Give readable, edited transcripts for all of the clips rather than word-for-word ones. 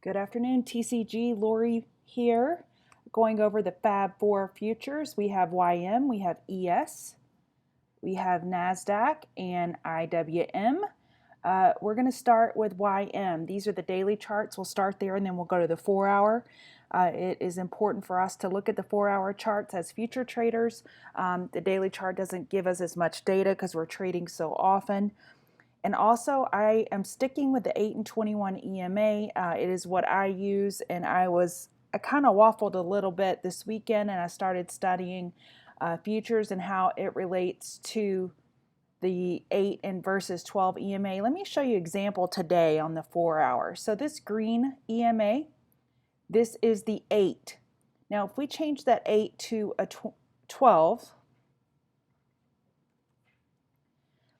Good afternoon, TCG. Lori here, going over the Fab4Futures. We have YM, we have ES, we have NASDAQ, and IWM. We're going to start with YM. These are the daily charts. We'll start there and then we'll go to the 4-hour. It is important for us to look at the 4-hour charts as future traders. The daily chart doesn't give us as much data because we're trading so often. And also, I am sticking with the 8 and 21 EMA. It is what I use, and I kind of waffled a little bit this weekend, and I started studying futures and how it relates to the 8 and versus 12 EMA. Let me show you an example today on the 4-hour. So this green EMA, this is the 8. Now, if we change that 8 to a 12,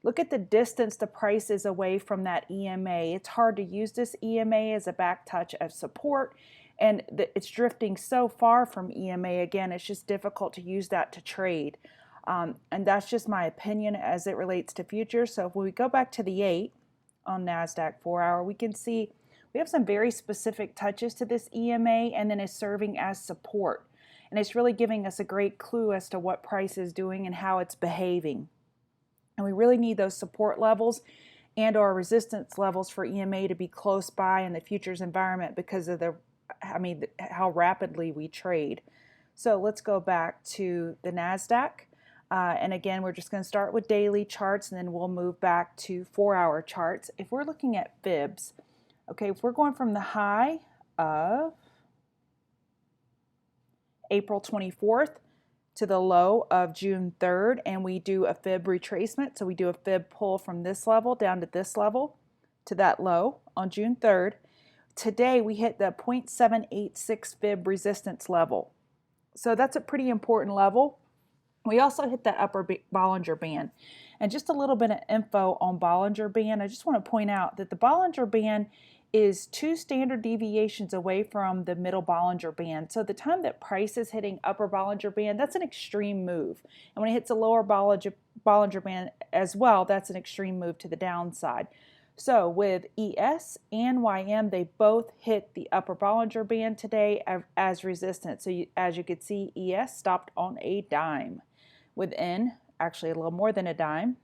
look at the distance the price is away from that EMA. It's hard to use this EMA as a back touch of support, and it's drifting so far from EMA. Again, it's just difficult to use that to trade. And that's just my opinion as it relates to futures. So if we go back to the 8 on NASDAQ 4-hour, we can see we have some very specific touches to this EMA, and then it's serving as support. And it's really giving us a great clue as to what price is doing and how it's behaving. And we really need those support levels and or resistance levels for EMA to be close by in the futures environment because of how rapidly we trade. So let's go back to the NASDAQ. And again, we're just going to start with daily charts and then we'll move back to 4-hour charts. If we're looking at fibs, okay, if we're going from the high of April 24th to the low of June 3rd, and we do a fib retracement. So we do a fib pull from this level down to this level to that low on June 3rd. Today we hit the 0.786 fib resistance level. So that's a pretty important level. We also hit that upper Bollinger Band. And just a little bit of info on Bollinger Band. I just want to point out that the Bollinger Band is 2 standard deviations away from the middle Bollinger Band. So the time that price is hitting upper Bollinger Band, that's an extreme move. And when it hits a lower Bollinger Band as well, that's an extreme move to the downside. So with ES and YM, they both hit the upper Bollinger Band today as resistance. So as you can see, ES stopped on a dime within, actually a little more than a dime,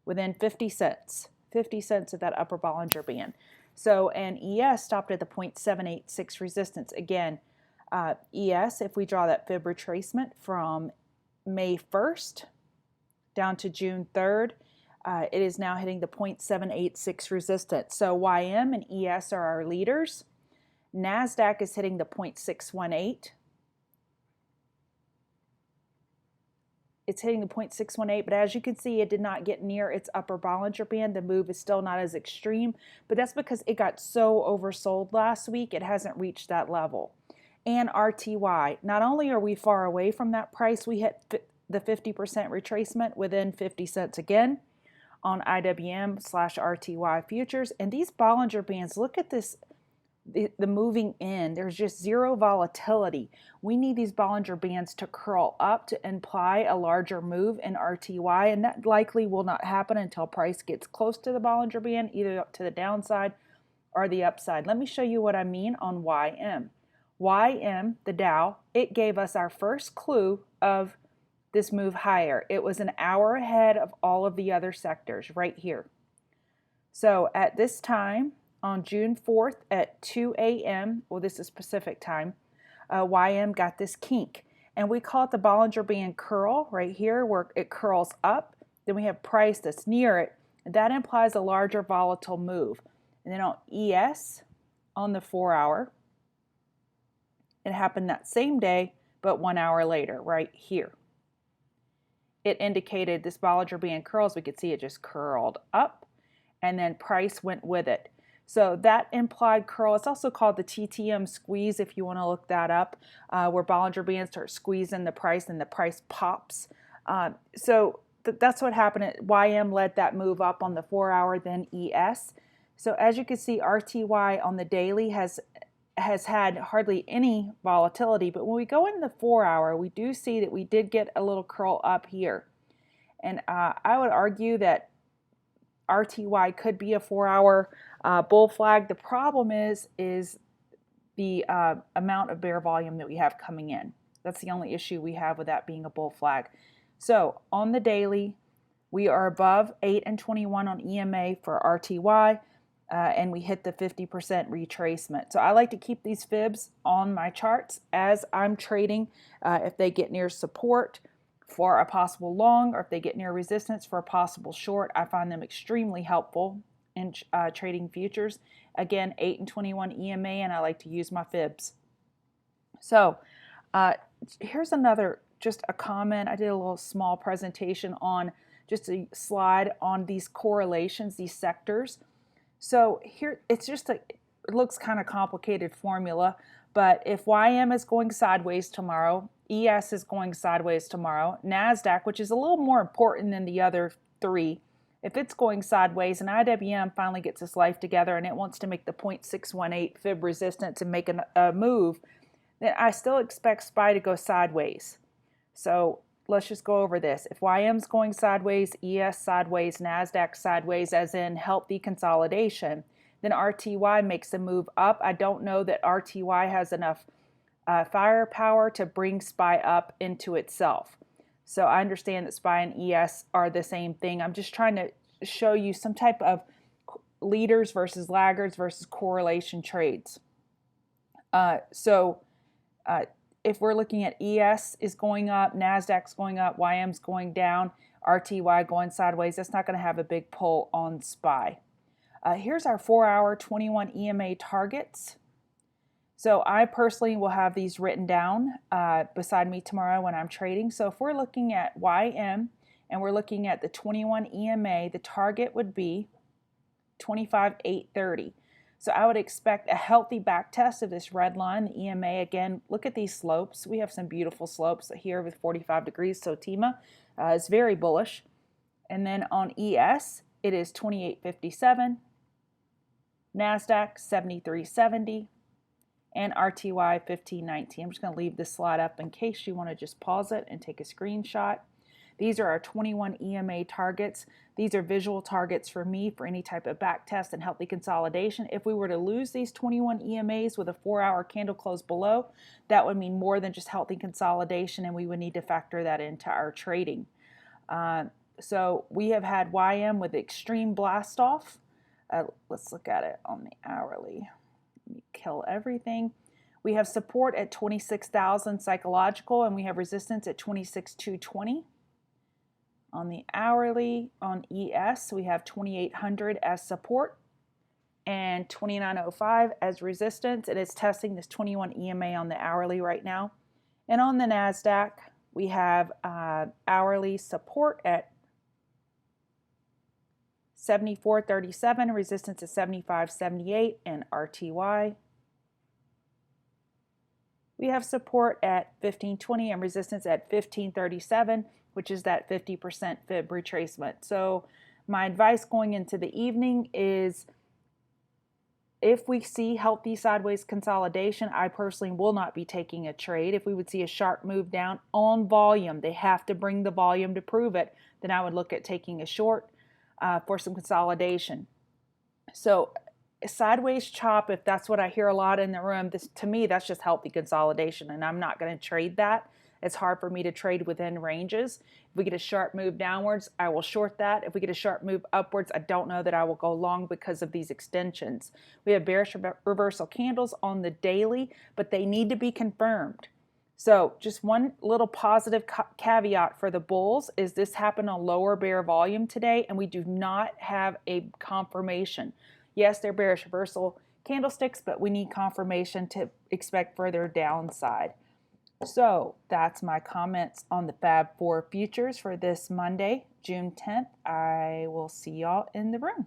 within 50 cents. 50 cents of that upper Bollinger Band. So, and ES stopped at the 0.786 resistance. Again, ES, if we draw that fib retracement from May 1st down to June 3rd, it is now hitting the 0.786 resistance. So YM and ES are our leaders. NASDAQ is hitting the 0.618. It's hitting the 0.618, but as you can see, it did not get near its upper Bollinger Band. The move is still not as extreme, but that's because it got so oversold last week, it hasn't reached that level. And RTY, not only are we far away from that price, we hit the 50% retracement within 50 cents again on IWM/RTY futures. And these Bollinger Bands, look at this. The moving in, there's just zero volatility. We need these Bollinger Bands to curl up to imply a larger move in RTY, and that likely will not happen until price gets close to the Bollinger Band, either up to the downside or the upside. Let me show you what I mean on YM. YM, the Dow, it gave us our first clue of this move higher. It was an hour ahead of all of the other sectors right here. So at this time, on June 4th at 2 a.m., well, this is Pacific time, YM got this kink. And we call it the Bollinger Band curl right here, where it curls up. Then we have price that's near it. And that implies a larger volatile move. And then on ES, on the 4-hour, it happened that same day, but 1 hour later, right here. It indicated this Bollinger Band curls. We could see it just curled up, and then price went with it. So that implied curl, it's also called the TTM squeeze if you want to look that up, where Bollinger Bands start squeezing the price and the price pops. So that's what happened. YM led that move up on the 4-hour, then ES. So as you can see, RTY on the daily has had hardly any volatility, but when we go into the 4-hour, we do see that we did get a little curl up here. And I would argue that RTY could be a 4-hour bull flag. The problem is the amount of bear volume that we have coming in. That's the only issue we have with that being a bull flag. So on the daily, we are above 8 and 21 on EMA for RTY, and we hit the 50% retracement. So I like to keep these fibs on my charts as I'm trading. If they get near support for a possible long, or if they get near resistance for a possible short, I find them extremely helpful in trading futures. Again, 8 and 21 EMA, and I like to use my fibs. So here's another, just a comment. I did a little small presentation on just a slide on these correlations, these sectors. So here, it's just it looks kind of complicated formula, but if YM is going sideways tomorrow, ES is going sideways tomorrow, NASDAQ, which is a little more important than the other three, if it's going sideways and IWM finally gets its life together and it wants to make the 0.618 fib resistance and make a move, then I still expect SPY to go sideways. So let's just go over this. If YM's going sideways, ES sideways, NASDAQ sideways, as in healthy consolidation, then RTY makes a move up. I don't know that RTY has enough firepower to bring SPY up into itself. So I understand that SPY and ES are the same thing. I'm just trying to show you some type of leaders versus laggards versus correlation trades. If we're looking at ES is going up, NASDAQ's going up, YM's going down, RTY going sideways, that's not going to have a big pull on SPY. Here's our 4-hour 21 EMA targets. So I personally will have these written down beside me tomorrow when I'm trading. So if we're looking at YM and we're looking at the 21 EMA, the target would be 25,830. So I would expect a healthy back test of this red line, the EMA. Again, look at these slopes. We have some beautiful slopes here with 45 degrees. So TEMA is very bullish. And then on ES, it is 2857, NASDAQ 7370, and RTY 1519. I'm just going to leave this slide up in case you want to just pause it and take a screenshot. These are our 21 EMA targets. These are visual targets for me for any type of back test and healthy consolidation. If we were to lose these 21 EMAs with a 4-hour candle close below, that would mean more than just healthy consolidation, and we would need to factor that into our trading. So we have had YM with extreme blast off. Let's look at it on the hourly. Let me kill everything. We have support at 26,000 psychological, and we have resistance at 26,220. On the hourly, on ES, we have 2,800 as support and 2,905 as resistance. It is testing this 21 EMA on the hourly right now. And on the NASDAQ, we have hourly support at 74.37, resistance at 75.78, and RTY. We have support at 15.20 and resistance at 15.37, which is that 50% fib retracement. So my advice going into the evening is, if we see healthy sideways consolidation, I personally will not be taking a trade. If we would see a sharp move down on volume, they have to bring the volume to prove it, then I would look at taking a short for some consolidation. So a sideways chop, if that's what I hear a lot in the room, to me, that's just healthy consolidation, and I'm not going to trade that. It's hard for me to trade within ranges. If we get a sharp move downwards, I will short that. If we get a sharp move upwards, I don't know that I will go long because of these extensions. We have bearish reversal candles on the daily, but they need to be confirmed. So just one little positive caveat for the bulls is this happened on lower bear volume today, and we do not have a confirmation. Yes, they're bearish reversal candlesticks, but we need confirmation to expect further downside. So that's my comments on the Fab4 Futures for this Monday, June 10th. I will see y'all in the room.